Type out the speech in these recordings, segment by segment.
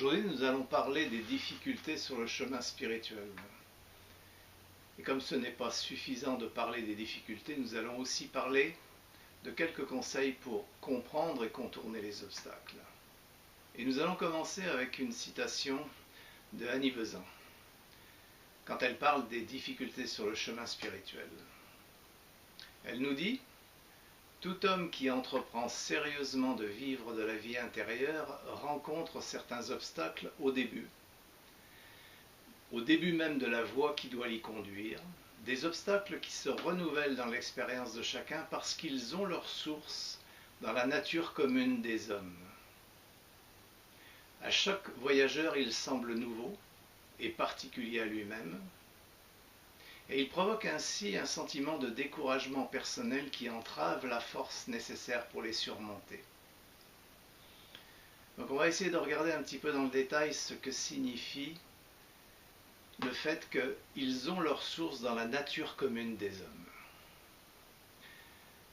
Aujourd'hui, nous allons parler des difficultés sur le chemin spirituel. Et comme ce n'est pas suffisant de parler des difficultés, nous allons aussi parler de quelques conseils pour comprendre et contourner les obstacles. Et nous allons commencer avec une citation de Annie Besant, quand elle parle des difficultés sur le chemin spirituel. Elle nous dit: tout homme qui entreprend sérieusement de vivre de la vie intérieure rencontre certains obstacles au début même de la voie qui doit l'y conduire, des obstacles qui se renouvellent dans l'expérience de chacun parce qu'ils ont leur source dans la nature commune des hommes. À chaque voyageur, il semble nouveau et particulier à lui-même, et il provoque ainsi un sentiment de découragement personnel qui entrave la force nécessaire pour les surmonter. Donc on va essayer de regarder un petit peu dans le détail ce que signifie le fait qu'ils ont leur source dans la nature commune des hommes.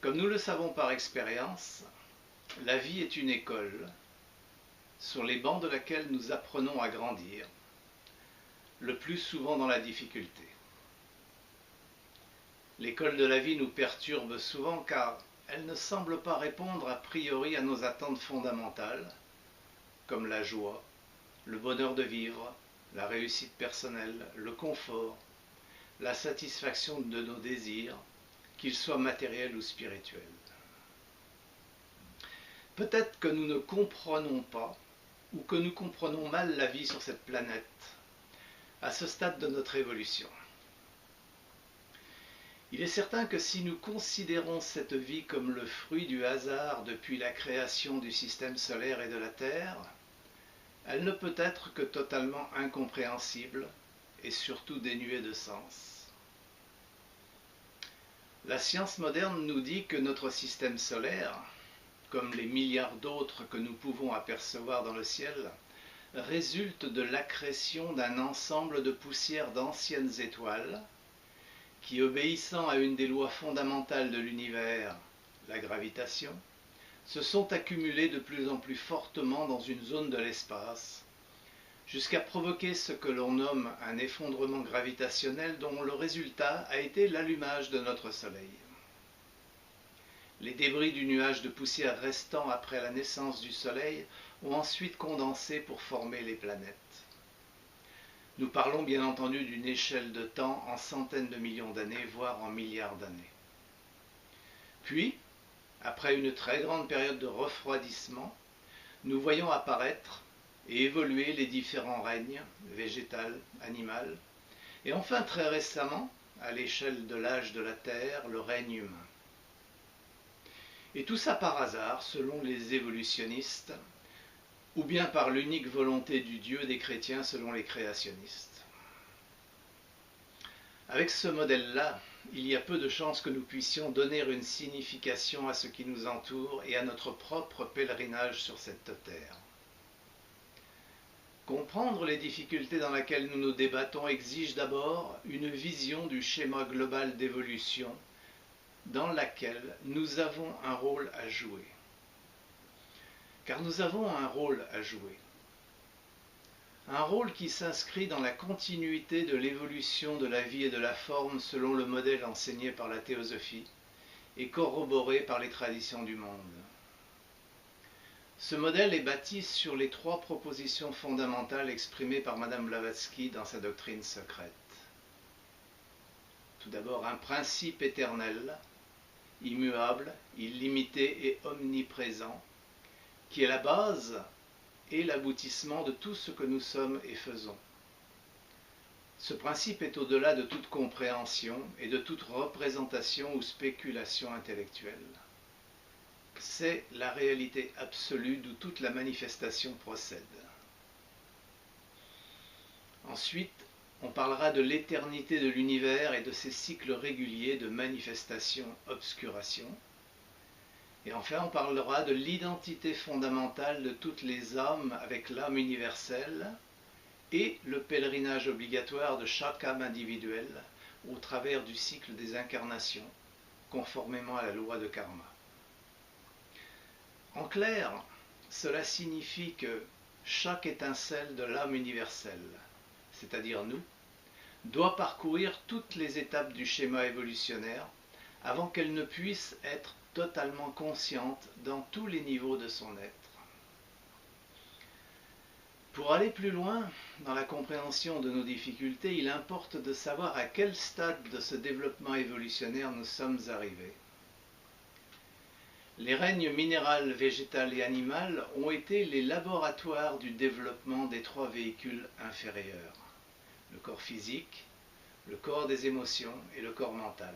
Comme nous le savons par expérience, la vie est une école sur les bancs de laquelle nous apprenons à grandir, le plus souvent dans la difficulté. L'école de la vie nous perturbe souvent car elle ne semble pas répondre a priori à nos attentes fondamentales, comme la joie, le bonheur de vivre, la réussite personnelle, le confort, la satisfaction de nos désirs, qu'ils soient matériels ou spirituels. Peut-être que nous ne comprenons pas ou que nous comprenons mal la vie sur cette planète à ce stade de notre évolution. Il est certain que si nous considérons cette vie comme le fruit du hasard depuis la création du système solaire et de la Terre, elle ne peut être que totalement incompréhensible et surtout dénuée de sens. La science moderne nous dit que notre système solaire, comme les milliards d'autres que nous pouvons apercevoir dans le ciel, résulte de l'accrétion d'un ensemble de poussières d'anciennes étoiles qui, obéissant à une des lois fondamentales de l'univers, la gravitation, se sont accumulées de plus en plus fortement dans une zone de l'espace, jusqu'à provoquer ce que l'on nomme un effondrement gravitationnel dont le résultat a été l'allumage de notre Soleil. Les débris du nuage de poussière restant après la naissance du Soleil ont ensuite condensé pour former les planètes. Nous parlons bien entendu d'une échelle de temps en centaines de millions d'années, voire en milliards d'années. Puis, après une très grande période de refroidissement, nous voyons apparaître et évoluer les différents règnes, végétal, animal, et enfin très récemment, à l'échelle de l'âge de la Terre, le règne humain. Et tout ça par hasard, selon les évolutionnistes, ou bien par l'unique volonté du Dieu des chrétiens selon les créationnistes. Avec ce modèle-là, il y a peu de chances que nous puissions donner une signification à ce qui nous entoure et à notre propre pèlerinage sur cette terre. Comprendre les difficultés dans lesquelles nous nous débattons exige d'abord une vision du schéma global d'évolution dans laquelle nous avons un rôle à jouer. Car nous avons un rôle à jouer. Un rôle qui s'inscrit dans la continuité de l'évolution de la vie et de la forme selon le modèle enseigné par la théosophie et corroboré par les traditions du monde. Ce modèle est bâti sur les trois propositions fondamentales exprimées par Madame Blavatsky dans sa doctrine secrète. Tout d'abord, un principe éternel, immuable, illimité et omniprésent, qui est la base et l'aboutissement de tout ce que nous sommes et faisons. Ce principe est au-delà de toute compréhension et de toute représentation ou spéculation intellectuelle. C'est la réalité absolue d'où toute la manifestation procède. Ensuite, on parlera de l'éternité de l'univers et de ses cycles réguliers de manifestation-obscuration. Et enfin, on parlera de l'identité fondamentale de toutes les âmes avec l'âme universelle et le pèlerinage obligatoire de chaque âme individuelle au travers du cycle des incarnations, conformément à la loi de karma. En clair, cela signifie que chaque étincelle de l'âme universelle, c'est-à-dire nous, doit parcourir toutes les étapes du schéma évolutionnaire avant qu'elle ne puisse être totalement consciente dans tous les niveaux de son être. Pour aller plus loin dans la compréhension de nos difficultés, il importe de savoir à quel stade de ce développement évolutionnaire nous sommes arrivés. Les règnes minéral, végétal et animal ont été les laboratoires du développement des trois véhicules inférieurs, le corps physique, le corps des émotions et le corps mental.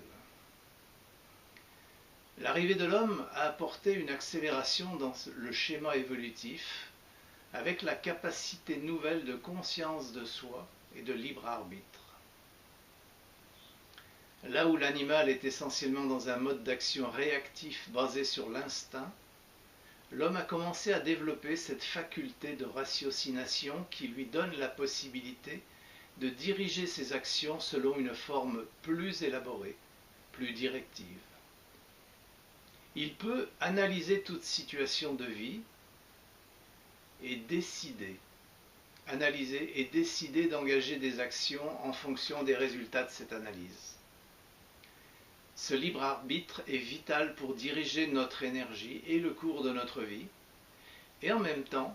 L'arrivée de l'homme a apporté une accélération dans le schéma évolutif avec la capacité nouvelle de conscience de soi et de libre arbitre. Là où l'animal est essentiellement dans un mode d'action réactif basé sur l'instinct, l'homme a commencé à développer cette faculté de ratiocination qui lui donne la possibilité de diriger ses actions selon une forme plus élaborée, plus directive. Il peut analyser toute situation de vie et décider d'engager des actions en fonction des résultats de cette analyse. Ce libre arbitre est vital pour diriger notre énergie et le cours de notre vie, et en même temps,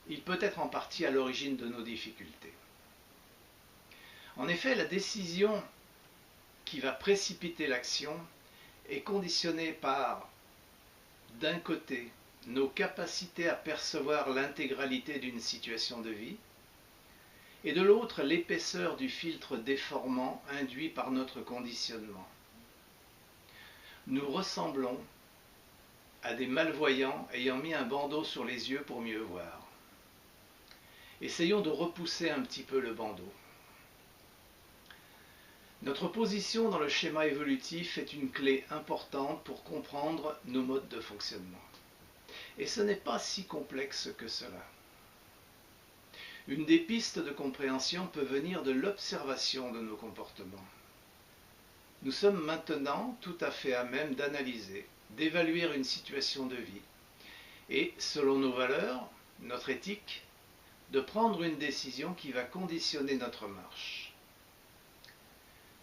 il peut être en partie à l'origine de nos difficultés. En effet, la décision qui va précipiter l'action est conditionnée par, d'un côté, nos capacités à percevoir l'intégralité d'une situation de vie, et de l'autre, l'épaisseur du filtre déformant induit par notre conditionnement. Nous ressemblons à des malvoyants ayant mis un bandeau sur les yeux pour mieux voir. Essayons de repousser un petit peu le bandeau. Notre position dans le schéma évolutif est une clé importante pour comprendre nos modes de fonctionnement. Et ce n'est pas si complexe que cela. Une des pistes de compréhension peut venir de l'observation de nos comportements. Nous sommes maintenant tout à fait à même d'analyser, d'évaluer une situation de vie et, selon nos valeurs, notre éthique, de prendre une décision qui va conditionner notre marche.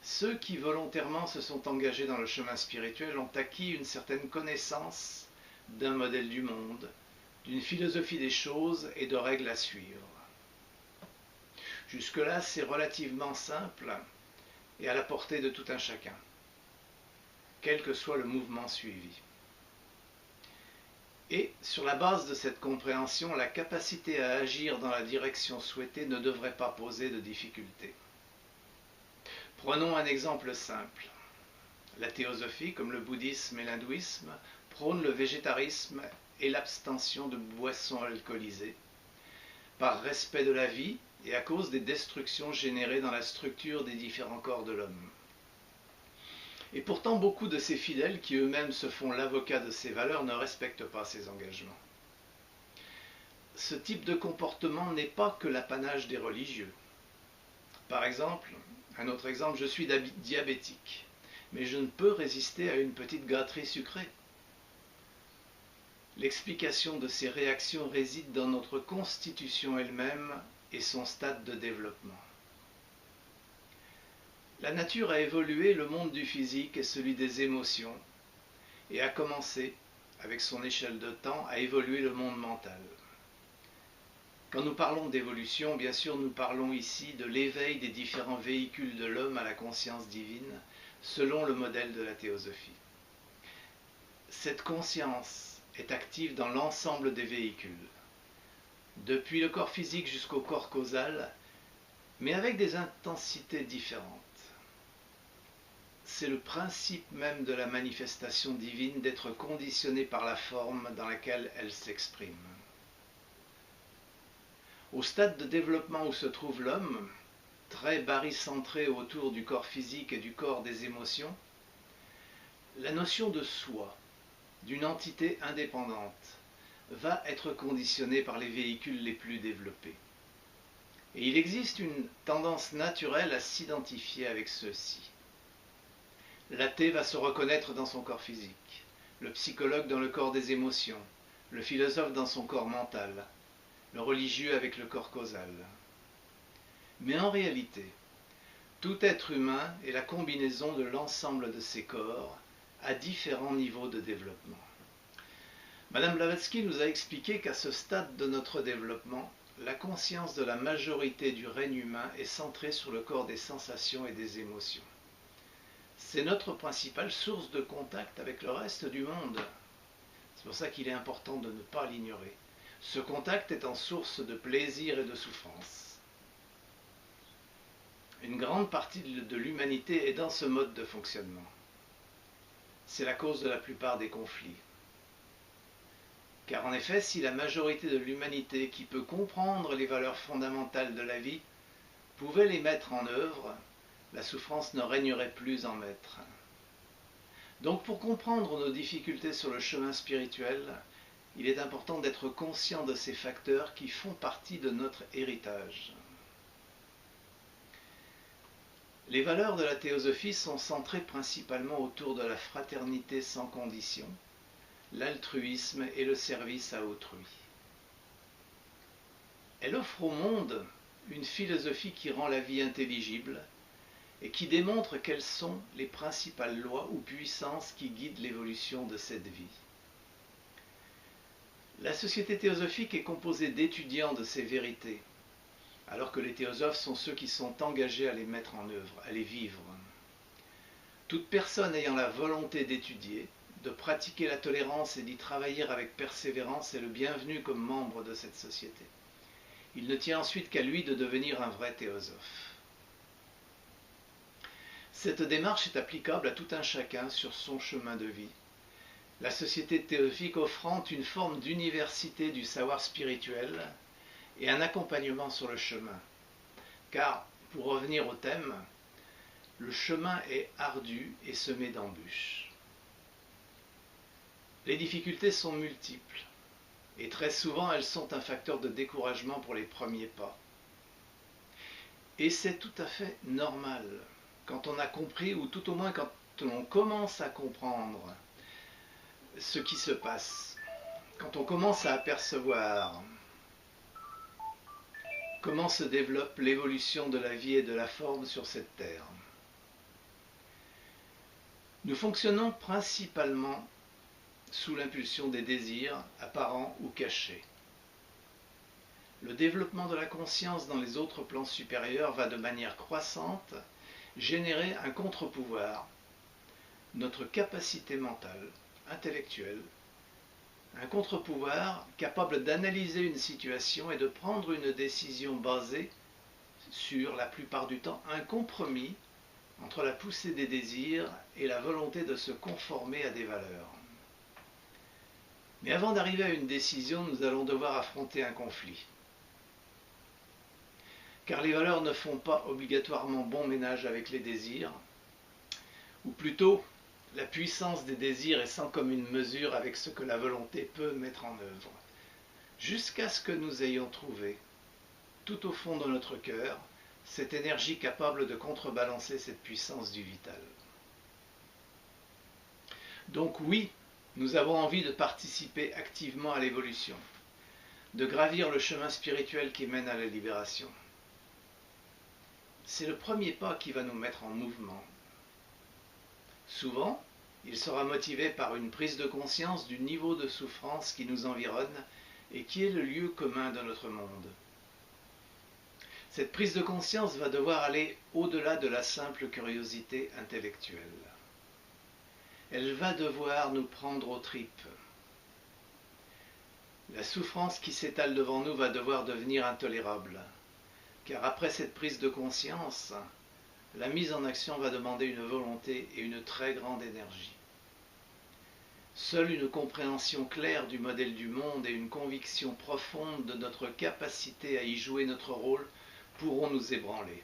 Ceux qui volontairement se sont engagés dans le chemin spirituel ont acquis une certaine connaissance d'un modèle du monde, d'une philosophie des choses et de règles à suivre. Jusque-là, c'est relativement simple et à la portée de tout un chacun, quel que soit le mouvement suivi. Et sur la base de cette compréhension, la capacité à agir dans la direction souhaitée ne devrait pas poser de difficultés. Prenons un exemple simple. La théosophie, comme le bouddhisme et l'hindouisme, prône le végétarisme et l'abstention de boissons alcoolisées, par respect de la vie et à cause des destructions générées dans la structure des différents corps de l'homme. Et pourtant, beaucoup de ces fidèles, qui eux-mêmes se font l'avocat de ces valeurs, ne respectent pas ces engagements. Ce type de comportement n'est pas que l'apanage des religieux. Par exemple, un autre exemple, je suis diabétique, mais je ne peux résister à une petite gâterie sucrée. L'explication de ces réactions réside dans notre constitution elle-même et son stade de développement. La nature a évolué le monde du physique et celui des émotions, et a commencé, avec son échelle de temps, à évoluer le monde mental. Quand nous parlons d'évolution, bien sûr, nous parlons ici de l'éveil des différents véhicules de l'homme à la conscience divine, selon le modèle de la théosophie. Cette conscience est active dans l'ensemble des véhicules, depuis le corps physique jusqu'au corps causal, mais avec des intensités différentes. C'est le principe même de la manifestation divine d'être conditionné par la forme dans laquelle elle s'exprime. Au stade de développement où se trouve l'homme, très barycentré autour du corps physique et du corps des émotions, la notion de soi, d'une entité indépendante, va être conditionnée par les véhicules les plus développés. Et il existe une tendance naturelle à s'identifier avec ceux-ci. L'athée va se reconnaître dans son corps physique, le psychologue dans le corps des émotions, le philosophe dans son corps mental, le religieux avec le corps causal. Mais en réalité, tout être humain est la combinaison de l'ensemble de ses corps à différents niveaux de développement. Madame Blavatsky nous a expliqué qu'à ce stade de notre développement, la conscience de la majorité du règne humain est centrée sur le corps des sensations et des émotions. C'est notre principale source de contact avec le reste du monde. C'est pour ça qu'il est important de ne pas l'ignorer. Ce contact étant source de plaisir et de souffrance. Une grande partie de l'humanité est dans ce mode de fonctionnement. C'est la cause de la plupart des conflits. Car en effet, si la majorité de l'humanité qui peut comprendre les valeurs fondamentales de la vie pouvait les mettre en œuvre, la souffrance ne régnerait plus en maître. Donc pour comprendre nos difficultés sur le chemin spirituel, il est important d'être conscient de ces facteurs qui font partie de notre héritage. Les valeurs de la théosophie sont centrées principalement autour de la fraternité sans condition, l'altruisme et le service à autrui. Elle offre au monde une philosophie qui rend la vie intelligible et qui démontre quelles sont les principales lois ou puissances qui guident l'évolution de cette vie. La société théosophique est composée d'étudiants de ces vérités, alors que les théosophes sont ceux qui sont engagés à les mettre en œuvre, à les vivre. Toute personne ayant la volonté d'étudier, de pratiquer la tolérance et d'y travailler avec persévérance est le bienvenu comme membre de cette société. Il ne tient ensuite qu'à lui de devenir un vrai théosophe. Cette démarche est applicable à tout un chacun sur son chemin de vie. La société théosophique offrant une forme d'université du savoir spirituel et un accompagnement sur le chemin. Car, pour revenir au thème, le chemin est ardu et semé d'embûches. Les difficultés sont multiples et très souvent elles sont un facteur de découragement pour les premiers pas. Et c'est tout à fait normal quand on a compris, ou tout au moins quand on commence à comprendre ce qui se passe, quand on commence à apercevoir comment se développe l'évolution de la vie et de la forme sur cette terre. Nous fonctionnons principalement sous l'impulsion des désirs, apparents ou cachés. Le développement de la conscience dans les autres plans supérieurs va de manière croissante générer un contre-pouvoir, notre capacité mentale, intellectuelle, un contre-pouvoir capable d'analyser une situation et de prendre une décision basée sur, la plupart du temps, un compromis entre la poussée des désirs et la volonté de se conformer à des valeurs. Mais avant d'arriver à une décision, nous allons devoir affronter un conflit. Car les valeurs ne font pas obligatoirement bon ménage avec les désirs, ou plutôt, la puissance des désirs est sans commune mesure avec ce que la volonté peut mettre en œuvre, jusqu'à ce que nous ayons trouvé, tout au fond de notre cœur, cette énergie capable de contrebalancer cette puissance du vital. Donc oui, nous avons envie de participer activement à l'évolution, de gravir le chemin spirituel qui mène à la libération. C'est le premier pas qui va nous mettre en mouvement. Souvent, il sera motivé par une prise de conscience du niveau de souffrance qui nous environne et qui est le lieu commun de notre monde. Cette prise de conscience va devoir aller au-delà de la simple curiosité intellectuelle. Elle va devoir nous prendre aux tripes. La souffrance qui s'étale devant nous va devoir devenir intolérable, car après cette prise de conscience, la mise en action va demander une volonté et une très grande énergie. Seule une compréhension claire du modèle du monde et une conviction profonde de notre capacité à y jouer notre rôle pourront nous ébranler.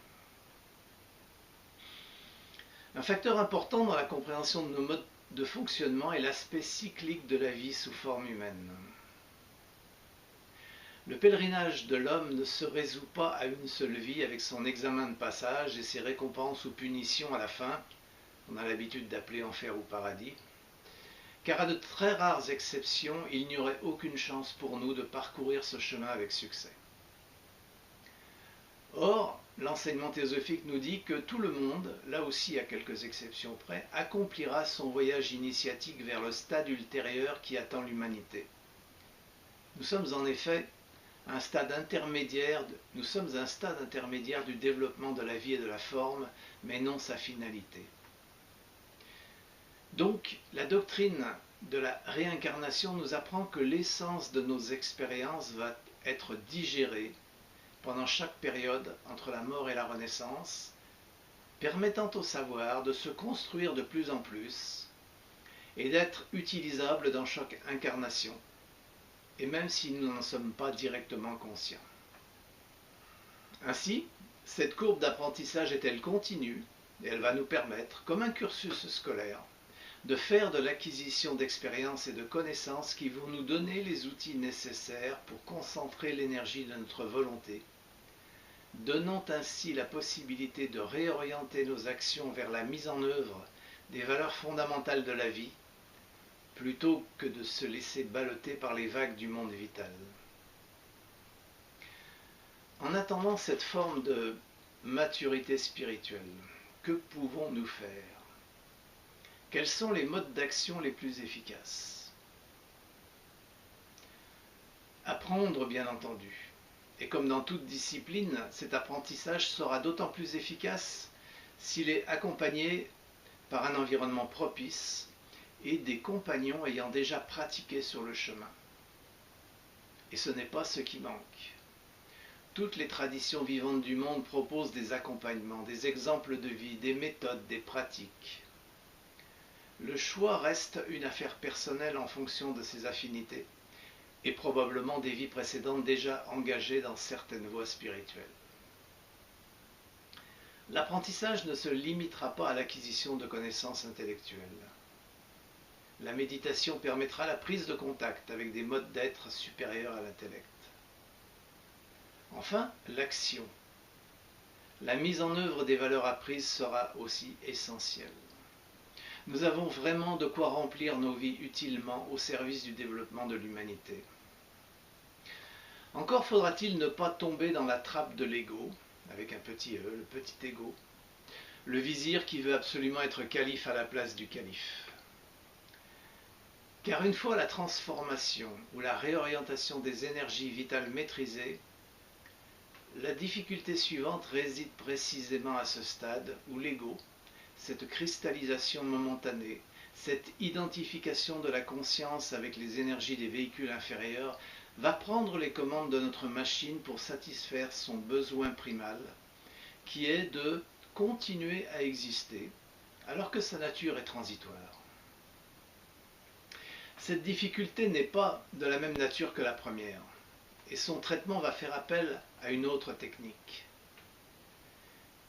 Un facteur important dans la compréhension de nos modes de fonctionnement est l'aspect cyclique de la vie sous forme humaine. Le pèlerinage de l'homme ne se résout pas à une seule vie avec son examen de passage et ses récompenses ou punitions à la fin, qu'on a l'habitude d'appeler enfer ou paradis, car à de très rares exceptions, il n'y aurait aucune chance pour nous de parcourir ce chemin avec succès. Or, l'enseignement théosophique nous dit que tout le monde, là aussi à quelques exceptions près, accomplira son voyage initiatique vers le stade ultérieur qui attend l'humanité. Nous sommes en effet un stade intermédiaire du développement de la vie et de la forme, mais non sa finalité. Donc, la doctrine de la réincarnation nous apprend que l'essence de nos expériences va être digérée pendant chaque période entre la mort et la renaissance, permettant au savoir de se construire de plus en plus et d'être utilisable dans chaque incarnation, et même si nous n'en sommes pas directement conscients. Ainsi, cette courbe d'apprentissage est-elle continue, et elle va nous permettre, comme un cursus scolaire, de faire de l'acquisition d'expériences et de connaissances qui vont nous donner les outils nécessaires pour concentrer l'énergie de notre volonté, donnant ainsi la possibilité de réorienter nos actions vers la mise en œuvre des valeurs fondamentales de la vie, plutôt que de se laisser balloter par les vagues du monde vital. En attendant cette forme de maturité spirituelle, que pouvons-nous faire ? Quels sont les modes d'action les plus efficaces ? Apprendre, bien entendu. Et comme dans toute discipline, cet apprentissage sera d'autant plus efficace s'il est accompagné par un environnement propice et des compagnons ayant déjà pratiqué sur le chemin. Et ce n'est pas ce qui manque. Toutes les traditions vivantes du monde proposent des accompagnements, des exemples de vie, des méthodes, des pratiques. Le choix reste une affaire personnelle en fonction de ses affinités et probablement des vies précédentes déjà engagées dans certaines voies spirituelles. L'apprentissage ne se limitera pas à l'acquisition de connaissances intellectuelles. La méditation permettra la prise de contact avec des modes d'être supérieurs à l'intellect. Enfin, l'action. La mise en œuvre des valeurs apprises sera aussi essentielle. Nous avons vraiment de quoi remplir nos vies utilement au service du développement de l'humanité. Encore faudra-t-il ne pas tomber dans la trappe de l'ego, avec un petit e, le petit ego, le vizir qui veut absolument être calife à la place du calife. Car une fois la transformation ou la réorientation des énergies vitales maîtrisées, la difficulté suivante réside précisément à ce stade où l'ego, cette cristallisation momentanée, cette identification de la conscience avec les énergies des véhicules inférieurs, va prendre les commandes de notre machine pour satisfaire son besoin primal, qui est de continuer à exister, alors que sa nature est transitoire. Cette difficulté n'est pas de la même nature que la première, et son traitement va faire appel à une autre technique.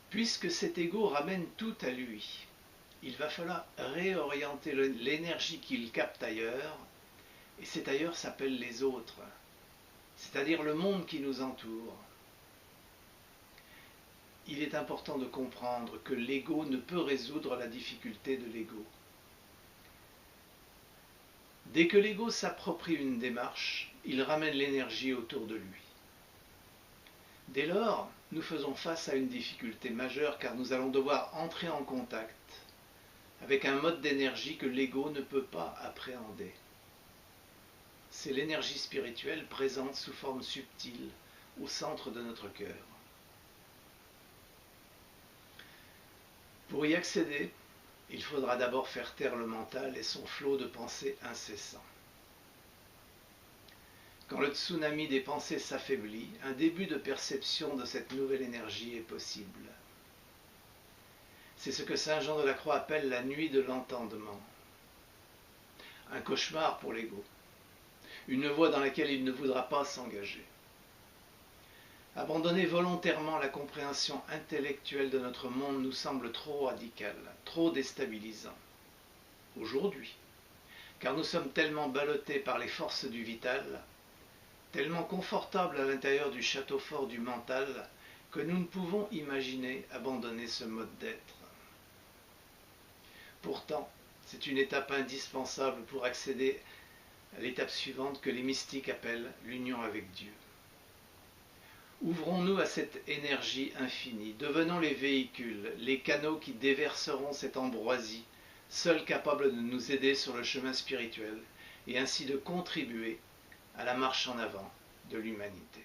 Puisque cet ego ramène tout à lui, il va falloir réorienter l'énergie qu'il capte ailleurs, et cet ailleurs s'appelle les autres, c'est-à-dire le monde qui nous entoure. Il est important de comprendre que l'ego ne peut résoudre la difficulté de l'ego. Dès que l'ego s'approprie une démarche, il ramène l'énergie autour de lui. Dès lors, nous faisons face à une difficulté majeure car nous allons devoir entrer en contact avec un mode d'énergie que l'ego ne peut pas appréhender. C'est l'énergie spirituelle présente sous forme subtile au centre de notre cœur. Pour y accéder, il faudra d'abord faire taire le mental et son flot de pensées incessant. Quand le tsunami des pensées s'affaiblit, un début de perception de cette nouvelle énergie est possible. C'est ce que saint Jean de la Croix appelle la nuit de l'entendement. Un cauchemar pour l'ego, une voie dans laquelle il ne voudra pas s'engager. Abandonner volontairement la compréhension intellectuelle de notre monde nous semble trop radical, trop déstabilisant. Aujourd'hui, car nous sommes tellement ballottés par les forces du vital, tellement confortables à l'intérieur du château fort du mental, que nous ne pouvons imaginer abandonner ce mode d'être. Pourtant, C'est une étape indispensable pour accéder à l'étape suivante que les mystiques appellent l'union avec Dieu. Ouvrons-nous à cette énergie infinie, devenons les véhicules, les canaux qui déverseront cette ambroisie, seuls capables de nous aider sur le chemin spirituel et ainsi de contribuer à la marche en avant de l'humanité.